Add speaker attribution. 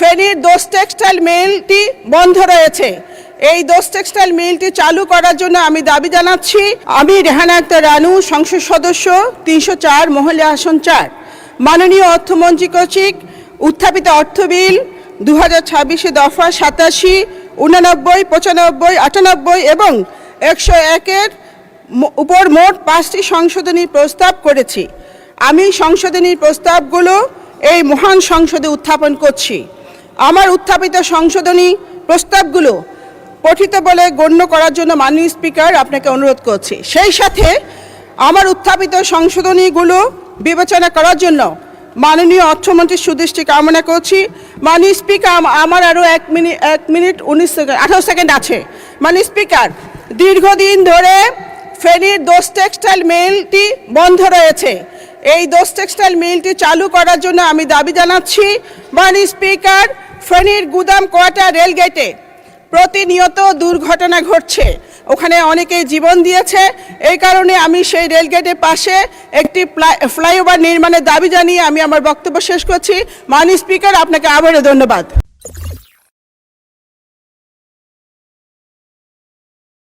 Speaker 1: ফেনীর দোষ টেক্সটাইল মিলটি বন্ধ রয়েছে। এই দোষ টেক্সটাইল মিলটি চালু করার জন্য আমি দাবি জানাচ্ছি। আমি রেহানা আক্তার রানু, সংসদ সদস্য ৩০৪ মহিলা আসন ৪। মাননীয় অর্থমন্ত্রী কর্তৃক উত্থাপিত অর্থ বিল 2026 দফা 87, 89, 95, 98 এবং 101-এর উপর মোট 5টি সংশোধনী প্রস্তাব করেছি। আমি সংশোধনী প্রস্তাবগুলো এই মহান সংসদে উত্থাপন করছি। আমার উত্থাপিত সংশোধনী প্রস্তাবগুলো পঠিত বলে গণ্য করার জন্য মাননীয় স্পিকার আপনাকে অনুরোধ করছি। সেই সাথে আমার উত্থাপিত সংশোধনীগুলো বিবেচনা করার জন্য মাননীয় অর্থমন্ত্রীর সুদৃষ্টি কামনা করছি। মাননীয় স্পিকার, আমার আরও 1 মিনিট 18 সেকেন্ড আছে। মাননীয় স্পিকার, দীর্ঘদিন ধরে ফেনীর দোষ টেক্সটাইল মিলটি বন্ধ রয়েছে। এই দোষ টেক্সটাইল মিলটি চালু করার জন্য আমি দাবি জানাচ্ছি। মাননীয় স্পিকার, ফেনীর গুদাম কোয়ার্টার রেলগেটে প্রতিনিয়ত দুর্ঘটনা ঘটছে, ওখানে অনেকেই জীবন দিয়েছে। এই কারণে আমি সেই রেলগেটের পাশে একটি ফ্লাইওভার নির্মাণের দাবি জানিয়ে আমি আমার বক্তব্য শেষ করছি। মাননীয় স্পিকার, আপনাকে আবারও ধন্যবাদ।